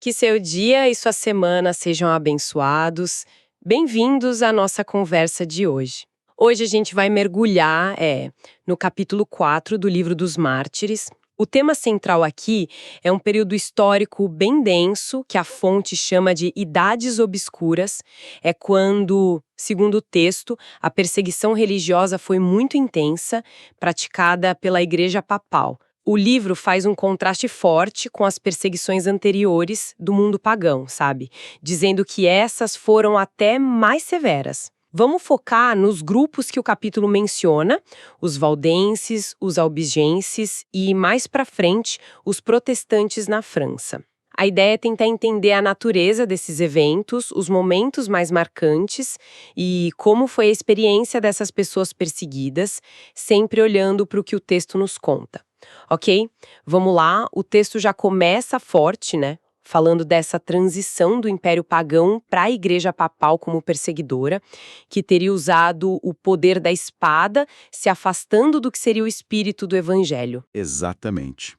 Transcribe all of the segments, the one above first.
Que seu dia e sua semana sejam abençoados. Bem-vindos à nossa conversa de hoje. Hoje a gente vai mergulhar no capítulo 4 do Livro dos Mártires. O tema central aqui é um período histórico bem denso, que a fonte chama de Idades Obscuras. É quando, segundo o texto, a perseguição religiosa foi muito intensa, praticada pela Igreja Papal. O livro faz um contraste forte com as perseguições anteriores do mundo pagão, sabe? Dizendo que essas foram até mais severas. Vamos focar nos grupos que o capítulo menciona, os valdenses, os albigenses e, mais pra frente, os protestantes na França. A ideia é tentar entender a natureza desses eventos, os momentos mais marcantes e como foi a experiência dessas pessoas perseguidas, sempre olhando para o que o texto nos conta. Ok? Vamos lá, o texto já começa forte, né? Falando dessa transição do Império Pagão para a Igreja Papal como perseguidora, que teria usado o poder da espada, se afastando do que seria o espírito do Evangelho. Exatamente.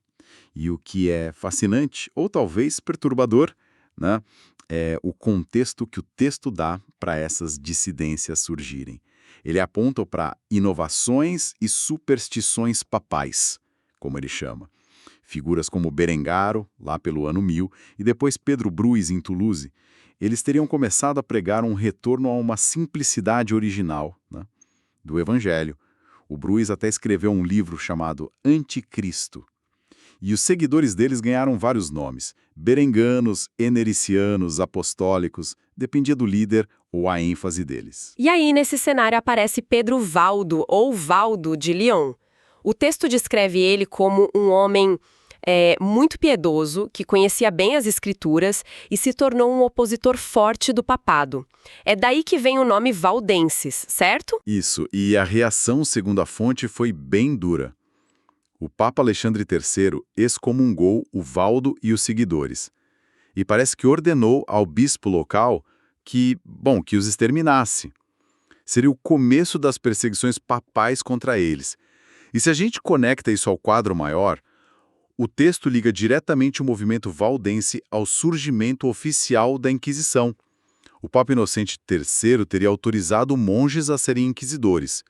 E o que é fascinante, ou talvez perturbador, né, é o contexto que o texto dá para essas dissidências surgirem. Ele aponta para inovações e superstições papais, como ele chama. Figuras como Berengaro, lá pelo ano 1000, e depois Pedro Bruys, em Toulouse, eles teriam começado a pregar um retorno a uma simplicidade original, né, do Evangelho. O Bruys até escreveu um livro chamado Anticristo. E os seguidores deles ganharam vários nomes: berenganos, enericianos, apostólicos, dependia do líder ou a ênfase deles. E aí, nesse cenário, aparece Pedro Valdo, ou Valdo de Lyon. O texto descreve ele como um homem muito piedoso, que conhecia bem as escrituras e se tornou um opositor forte do papado. É daí que vem o nome valdenses, certo? Isso, e a reação, segundo a fonte, foi bem dura. O Papa Alexandre III excomungou o Valdo e os seguidores. E parece que ordenou ao bispo local que os exterminasse. Seria o começo das perseguições papais contra eles. E se a gente conecta isso ao quadro maior, o texto liga diretamente o movimento valdense ao surgimento oficial da Inquisição. O Papa Inocente III teria autorizado monges a serem inquisidores,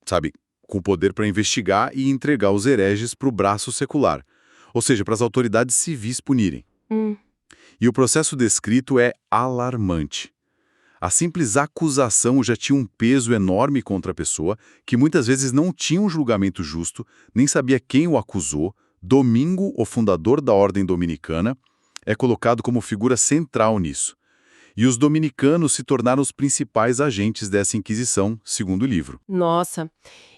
sabe, com poder para investigar e entregar os hereges para o braço secular, ou seja, para as autoridades civis punirem. E o processo descrito é alarmante. A simples acusação já tinha um peso enorme contra a pessoa, que muitas vezes não tinha um julgamento justo, nem sabia quem o acusou. Domingo, o fundador da Ordem Dominicana, é colocado como figura central nisso. E os dominicanos se tornaram os principais agentes dessa Inquisição, segundo o livro. Nossa,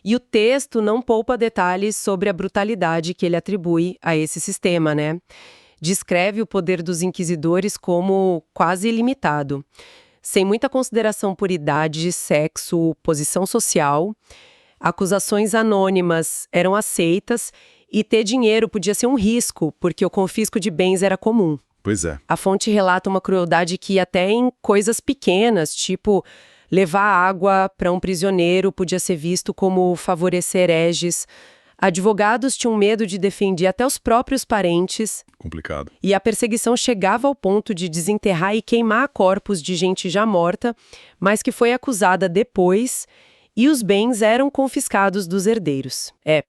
e o texto não poupa detalhes sobre a brutalidade que ele atribui a esse sistema, né? Descreve o poder dos inquisidores como quase ilimitado, sem muita consideração por idade, sexo, posição social. Acusações anônimas eram aceitas e ter dinheiro podia ser um risco, porque o confisco de bens era comum. Pois é. A fonte relata uma crueldade que até em coisas pequenas, tipo levar água para um prisioneiro podia ser visto como favorecer hereges. Advogados tinham medo de defender até os próprios parentes. Complicado. E a perseguição chegava ao ponto de desenterrar e queimar corpos de gente já morta, mas que foi acusada depois, e os bens eram confiscados dos herdeiros. É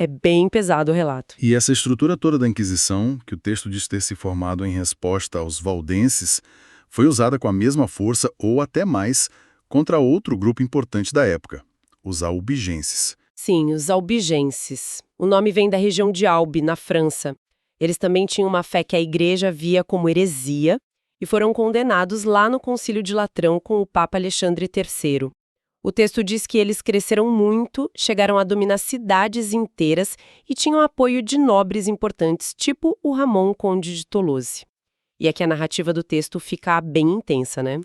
bem pesado o relato. E essa estrutura toda da Inquisição, que o texto diz ter se formado em resposta aos valdenses, foi usada com a mesma força ou até mais contra outro grupo importante da época, os albigenses. Sim, os albigenses. O nome vem da região de Albi, na França. Eles também tinham uma fé que a igreja via como heresia e foram condenados lá no Concílio de Latrão com o Papa Alexandre III. O texto diz que eles cresceram muito, chegaram a dominar cidades inteiras e tinham apoio de nobres importantes, tipo o Ramon Conde de Toulouse. E aqui a narrativa do texto fica bem intensa, né?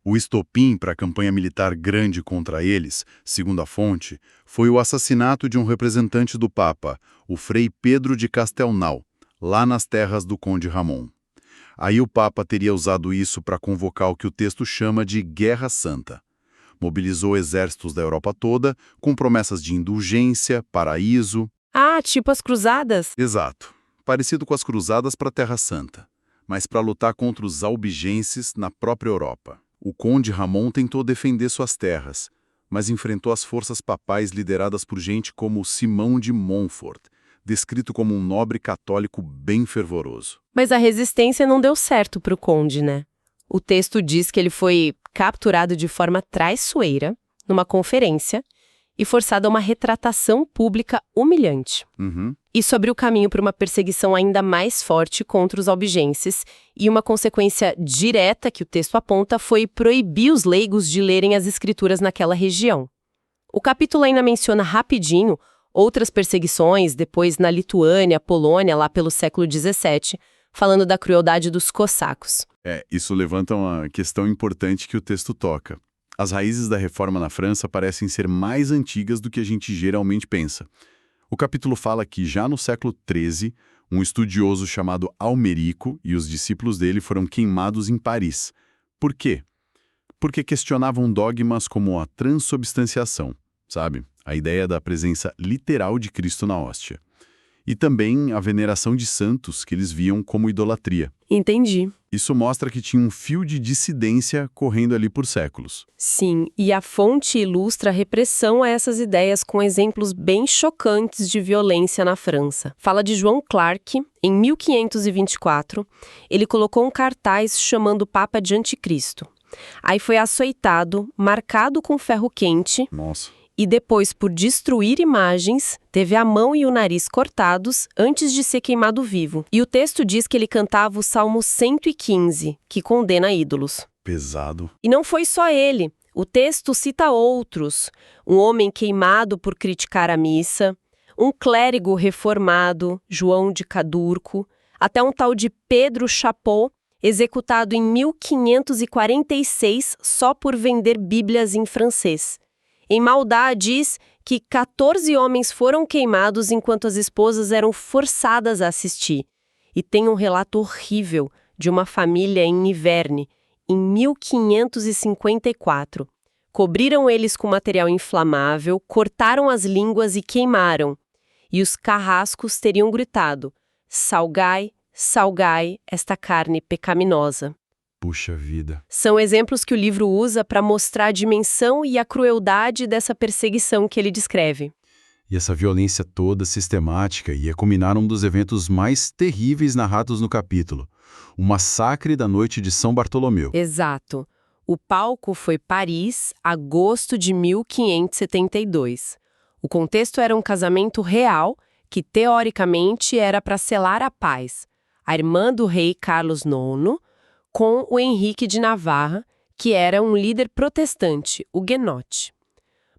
O estopim para a campanha militar grande contra eles, segundo a fonte, foi o assassinato de um representante do Papa, o Frei Pedro de Castelnau, lá nas terras do Conde Ramon. Aí o Papa teria usado isso para convocar o que o texto chama de Guerra Santa. Mobilizou exércitos da Europa toda, com promessas de indulgência, paraíso. Ah, tipo as cruzadas? Exato. Parecido com as cruzadas para a Terra Santa. mas para lutar contra os albigenses na própria Europa. O conde Ramon tentou defender suas terras, mas enfrentou as forças papais lideradas por gente como Simão de Montfort, descrito como um nobre católico bem fervoroso. Mas a resistência não deu certo para o conde, né? O texto diz que ele foi capturado de forma traiçoeira, numa conferência, e forçado a uma retratação pública humilhante. Isso abriu caminho para uma perseguição ainda mais forte contra os albigenses, e uma consequência direta que o texto aponta foi proibir os leigos de lerem as escrituras naquela região. O capítulo ainda menciona rapidinho outras perseguições, depois na Lituânia, Polônia, lá pelo século XVII, falando da crueldade dos cossacos. Isso levanta uma questão importante que o texto toca. As raízes da reforma na França parecem ser mais antigas do que a gente geralmente pensa. O capítulo fala que já no século XIII, um estudioso chamado Almerico e os discípulos dele foram queimados em Paris. Por quê? Porque questionavam dogmas como a transubstanciação, sabe? A ideia da presença literal de Cristo na hóstia. E também a veneração de santos, que eles viam como idolatria. Entendi. Isso mostra que tinha um fio de dissidência correndo ali por séculos. Sim, e a fonte ilustra a repressão a essas ideias com exemplos bem chocantes de violência na França. Fala de João Clark, em 1524, ele colocou um cartaz chamando o Papa de Anticristo. Aí foi açoitado, marcado com ferro quente. Nossa. E depois, por destruir imagens, teve a mão e o nariz cortados antes de ser queimado vivo. E o texto diz que ele cantava o Salmo 115, que condena ídolos. Pesado. E não foi só ele. O texto cita outros. Um homem queimado por criticar a missa, um clérigo reformado, João de Cadurco, até um tal de Pedro Chapot, executado em 1546 só por vender bíblias em francês. Em Maldá diz que 14 homens foram queimados enquanto as esposas eram forçadas a assistir. E tem um relato horrível de uma família em Niverne, em 1554. Cobriram eles com material inflamável, cortaram as línguas e queimaram. E os carrascos teriam gritado: "Salgai, salgai esta carne pecaminosa." Puxa vida. São exemplos que o livro usa para mostrar a dimensão e a crueldade dessa perseguição que ele descreve. E essa violência toda sistemática ia culminar um dos eventos mais terríveis narrados no capítulo, o massacre da noite de São Bartolomeu. Exato. O palco foi Paris, agosto de 1572. O contexto era um casamento real que, teoricamente, era para selar a paz. A irmã do rei Carlos IX com o Henrique de Navarra, que era um líder protestante, huguenote.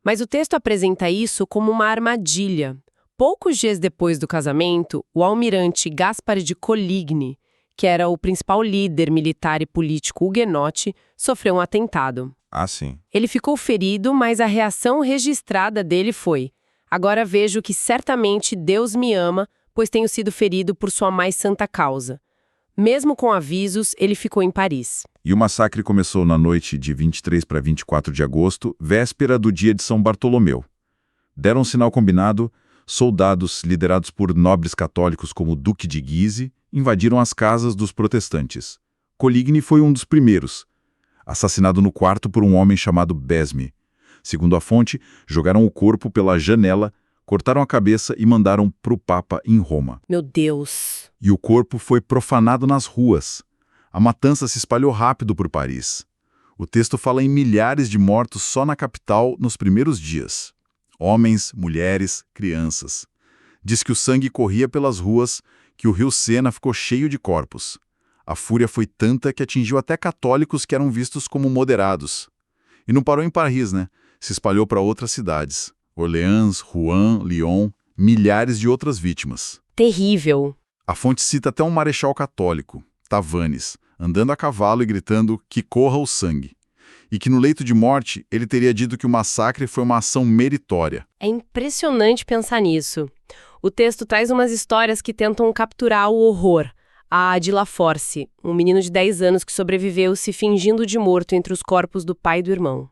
Mas o texto apresenta isso como uma armadilha. Poucos dias depois do casamento, o almirante Gaspar de Coligny, que era o principal líder militar e político huguenote, sofreu um atentado. Ah, sim. Ele ficou ferido, mas a reação registrada dele foi: "Agora vejo que certamente Deus me ama, pois tenho sido ferido por sua mais santa causa." Mesmo com avisos, ele ficou em Paris. E o massacre começou na noite de 23 para 24 de agosto, véspera do dia de São Bartolomeu. Deram um sinal combinado, soldados liderados por nobres católicos como o Duque de Guise invadiram as casas dos protestantes. Coligny foi um dos primeiros, assassinado no quarto por um homem chamado Besme. Segundo a fonte, jogaram o corpo pela janela, cortaram a cabeça e mandaram para o Papa em Roma. Meu Deus! E o corpo foi profanado nas ruas. A matança se espalhou rápido por Paris. O texto fala em milhares de mortos só na capital nos primeiros dias. Homens, mulheres, crianças. Diz que o sangue corria pelas ruas, que o rio Sena ficou cheio de corpos. A fúria foi tanta que atingiu até católicos que eram vistos como moderados. E não parou em Paris, né? Se espalhou para outras cidades. Orleans, Rouen, Lyon, milhares de outras vítimas. Terrível. A fonte cita até um marechal católico, Tavannes, andando a cavalo e gritando que corra o sangue. E que no leito de morte ele teria dito que o massacre foi uma ação meritória. É impressionante pensar nisso. O texto traz umas histórias que tentam capturar o horror. A de Laforce, um menino de 10 anos que sobreviveu se fingindo de morto entre os corpos do pai e do irmão.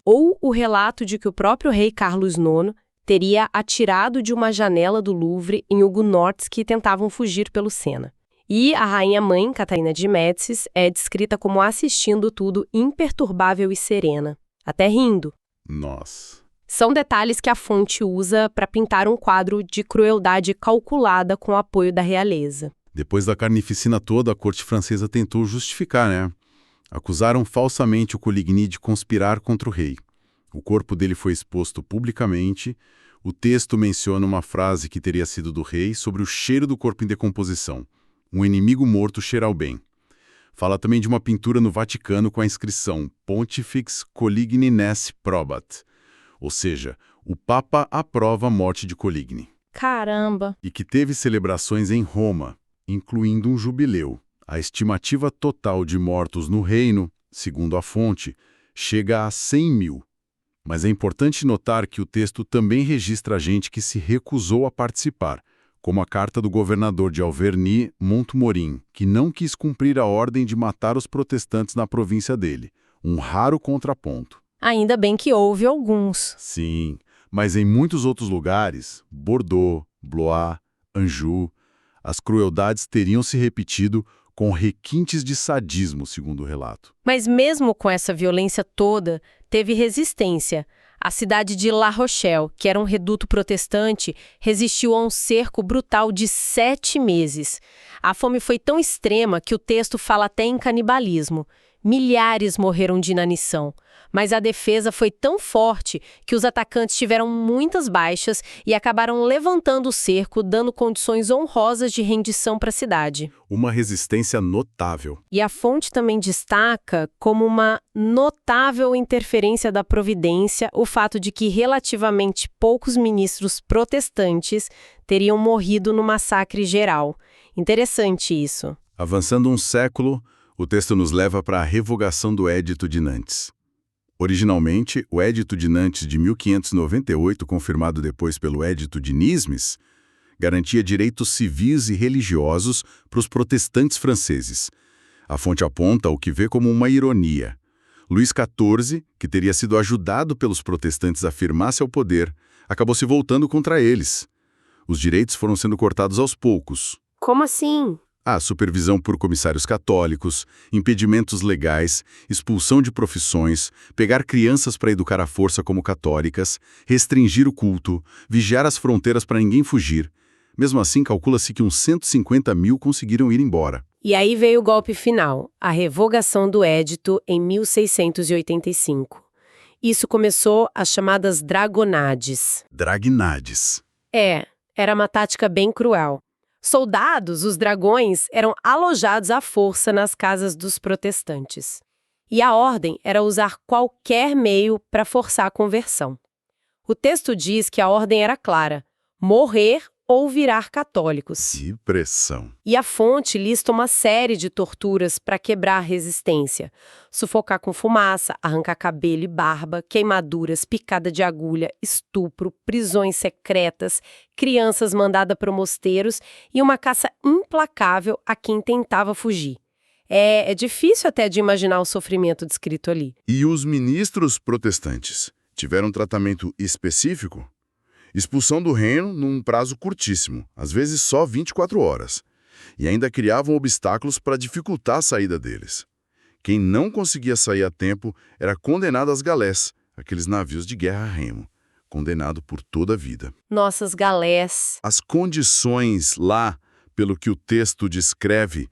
Ou o relato de que o próprio rei Carlos IX teria atirado de uma janela do Louvre em hugonotes que tentavam fugir pelo Sena. E a rainha-mãe, Catarina de Médicis, é descrita como assistindo tudo imperturbável e serena, até rindo. Nossa. São detalhes que a fonte usa para pintar um quadro de crueldade calculada com o apoio da realeza. Depois da carnificina toda, a corte francesa tentou justificar, né? Acusaram falsamente o Coligny de conspirar contra o rei. O corpo dele foi exposto publicamente. O texto menciona uma frase que teria sido do rei sobre o cheiro do corpo em decomposição. Um inimigo morto cheira ao bem. Fala também de uma pintura no Vaticano com a inscrição Pontifex Coligny Nesse Probat. Ou seja, o Papa aprova a morte de Coligny. Caramba! E que teve celebrações em Roma, incluindo um jubileu. A estimativa total de mortos no reino, segundo a fonte, chega a 100 mil. Mas é importante notar que o texto também registra gente que se recusou a participar, como a carta do governador de Auvergne, Montmorin, que não quis cumprir a ordem de matar os protestantes na província dele, um raro contraponto. Ainda bem que houve alguns. Sim, mas em muitos outros lugares, Bordeaux, Blois, Anjou, as crueldades teriam se repetido com requintes de sadismo, segundo o relato. Mas mesmo com essa violência toda, teve resistência. A cidade de La Rochelle, que era um reduto protestante, resistiu a um cerco brutal de 7 meses. A fome foi tão extrema que o texto fala até em canibalismo. Milhares morreram de inanição. Mas a defesa foi tão forte que os atacantes tiveram muitas baixas e acabaram levantando o cerco, dando condições honrosas de rendição para a cidade. Uma resistência notável. E a fonte também destaca como uma notável interferência da providência o fato de que relativamente poucos ministros protestantes teriam morrido no massacre geral. Interessante isso. Avançando um século, o texto nos leva para a revogação do Édito de Nantes. Originalmente, o Édito de Nantes de 1598, confirmado depois pelo Édito de Nismes, garantia direitos civis e religiosos para os protestantes franceses. A fonte aponta o que vê como uma ironia. Luís XIV, que teria sido ajudado pelos protestantes a firmar seu poder, acabou se voltando contra eles. Os direitos foram sendo cortados aos poucos. Como assim? A supervisão por comissários católicos, impedimentos legais, expulsão de profissões, pegar crianças para educar à força como católicas, restringir o culto, vigiar as fronteiras para ninguém fugir. Mesmo assim, calcula-se que uns 150 mil conseguiram ir embora. E aí veio o golpe final, a revogação do Édito em 1685. Isso começou as chamadas Dragonades. Dragnades. Era uma tática bem cruel. Soldados, os dragões, eram alojados à força nas casas dos protestantes. E a ordem era usar qualquer meio para forçar a conversão. O texto diz que a ordem era clara: morrer ou virar católicos. Que pressão. E a fonte lista uma série de torturas para quebrar a resistência. Sufocar com fumaça, arrancar cabelo e barba, queimaduras, picada de agulha, estupro, prisões secretas, crianças mandadas para mosteiros e uma caça implacável a quem tentava fugir. É difícil até de imaginar o sofrimento descrito ali. E os ministros protestantes tiveram tratamento específico? Expulsão do reino num prazo curtíssimo, às vezes só 24 horas. E ainda criavam obstáculos para dificultar a saída deles. Quem não conseguia sair a tempo era condenado às galés, aqueles navios de guerra a remo, condenado por toda a vida. Nossas galés. As condições lá, pelo que o texto descreve,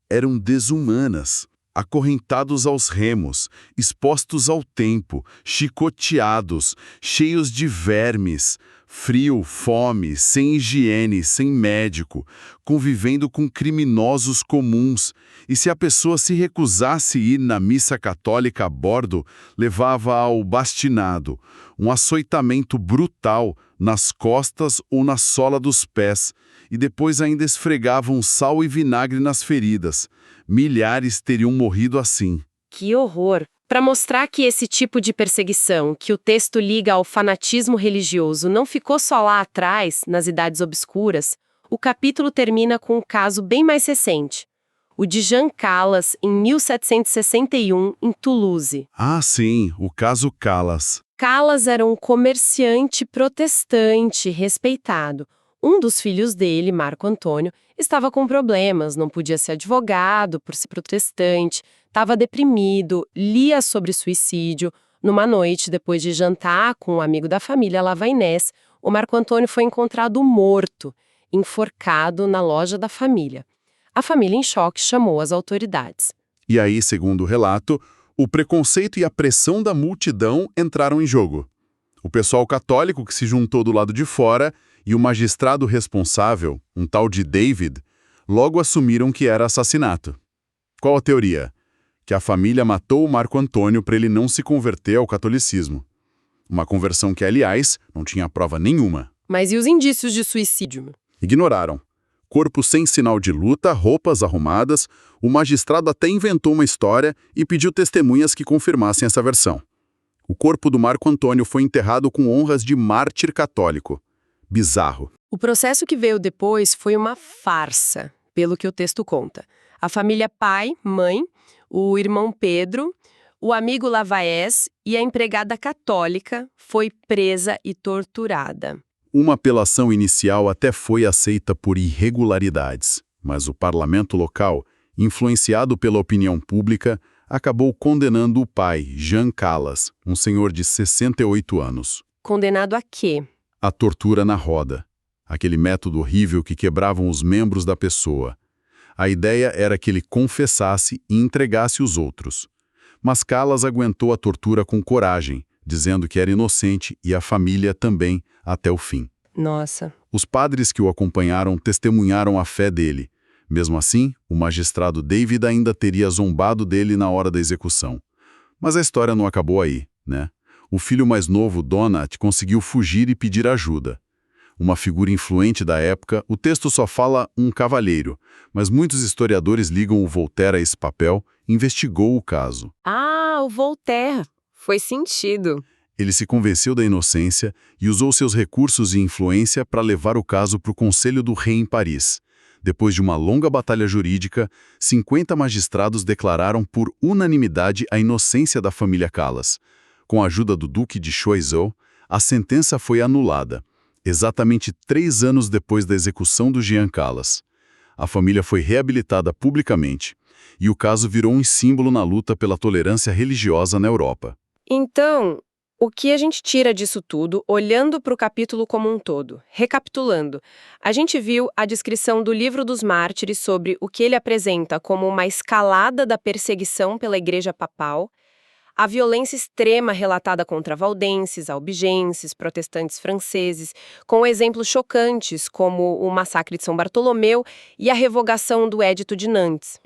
eram desumanas. Acorrentados aos remos, expostos ao tempo, chicoteados, cheios de vermes, frio, fome, sem higiene, sem médico, convivendo com criminosos comuns. E se a pessoa se recusasse ir na missa católica a bordo, levava ao bastinado, um açoitamento brutal nas costas ou na sola dos pés, e depois ainda esfregavam sal e vinagre nas feridas. Milhares teriam morrido assim. Que horror! Para mostrar que esse tipo de perseguição, que o texto liga ao fanatismo religioso, não ficou só lá atrás, nas Idades Obscuras, o capítulo termina com um caso bem mais recente. O de Jean Calas, em 1761, em Toulouse. Ah, sim, o caso Calas. Calas era um comerciante protestante respeitado, um dos filhos dele, Marco Antônio, estava com problemas, não podia ser advogado por ser protestante, estava deprimido, lia sobre suicídio. Numa noite, depois de jantar com um amigo da família, Lava Inés, o Marco Antônio foi encontrado morto, enforcado na loja da família. A família, em choque, chamou as autoridades. E aí, segundo o relato, o preconceito e a pressão da multidão entraram em jogo. O pessoal católico que se juntou do lado de fora e o magistrado responsável, um tal de David, logo assumiram que era assassinato. Qual a teoria? Que a família matou o Marco Antônio para ele não se converter ao catolicismo. Uma conversão que, aliás, não tinha prova nenhuma. Mas e os indícios de suicídio? Ignoraram. Corpo sem sinal de luta, roupas arrumadas, o magistrado até inventou uma história e pediu testemunhas que confirmassem essa versão. O corpo do Marco Antônio foi enterrado com honras de mártir católico. Bizarro. O processo que veio depois foi uma farsa, pelo que o texto conta. A família pai, mãe, o irmão Pedro, o amigo Lavaes e a empregada católica foi presa e torturada. Uma apelação inicial até foi aceita por irregularidades, mas o parlamento local, influenciado pela opinião pública, acabou condenando o pai, Jean Calas, um senhor de 68 anos. Condenado a quê? A tortura na roda. Aquele método horrível que quebravam os membros da pessoa. A ideia era que ele confessasse e entregasse os outros. Mas Calas aguentou a tortura com coragem, dizendo que era inocente e a família também, até o fim. Nossa. Os padres que o acompanharam testemunharam a fé dele. Mesmo assim, o magistrado David ainda teria zombado dele na hora da execução. Mas a história não acabou aí, né? O filho mais novo, Donat, conseguiu fugir e pedir ajuda. Uma figura influente da época, o texto só fala um cavalheiro, mas muitos historiadores ligam o Voltaire a esse papel, investigou o caso. Ah, o Voltaire. Faz sentido. Ele se convenceu da inocência e usou seus recursos e influência para levar o caso para o Conselho do Rei em Paris. Depois de uma longa batalha jurídica, 50 magistrados declararam por unanimidade a inocência da família Calas. Com a ajuda do Duque de Choiseul, a sentença foi anulada, exatamente 3 anos depois da execução do Jean Calas. A família foi reabilitada publicamente, e o caso virou um símbolo na luta pela tolerância religiosa na Europa. Então, o que a gente tira disso tudo, olhando para o capítulo como um todo? Recapitulando, a gente viu a descrição do Livro dos Mártires sobre o que ele apresenta como uma escalada da perseguição pela Igreja Papal, a violência extrema relatada contra valdenses, albigenses, protestantes franceses, com exemplos chocantes como o massacre de São Bartolomeu e a revogação do Édito de Nantes.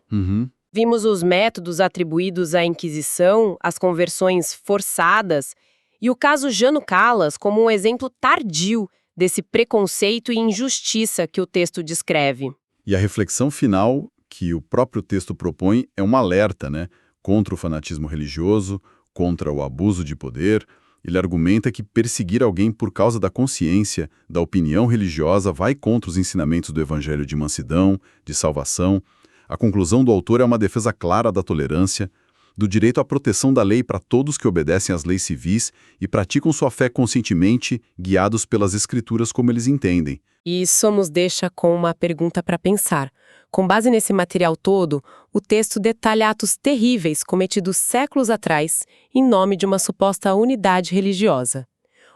Vimos os métodos atribuídos à Inquisição, as conversões forçadas, e o caso Jano Calas como um exemplo tardio desse preconceito e injustiça que o texto descreve. E a reflexão final que o próprio texto propõe é um alerta, né? Contra o fanatismo religioso, contra o abuso de poder. Ele argumenta que perseguir alguém por causa da consciência, da opinião religiosa, vai contra os ensinamentos do Evangelho de mansidão, de salvação. A conclusão do autor é uma defesa clara da tolerância, do direito à proteção da lei para todos que obedecem às leis civis e praticam sua fé conscientemente, guiados pelas escrituras como eles entendem. E isso nos deixa com uma pergunta para pensar. Com base nesse material todo, o texto detalha atos terríveis cometidos séculos atrás em nome de uma suposta unidade religiosa.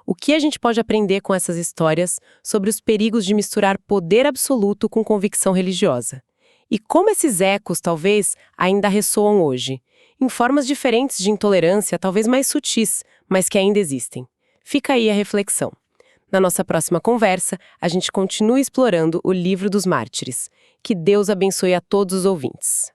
O que a gente pode aprender com essas histórias sobre os perigos de misturar poder absoluto com convicção religiosa? E como esses ecos, talvez, ainda ressoam hoje, em formas diferentes de intolerância, talvez mais sutis, mas que ainda existem. Fica aí a reflexão. Na nossa próxima conversa, a gente continua explorando o Livro dos Mártires. Que Deus abençoe a todos os ouvintes.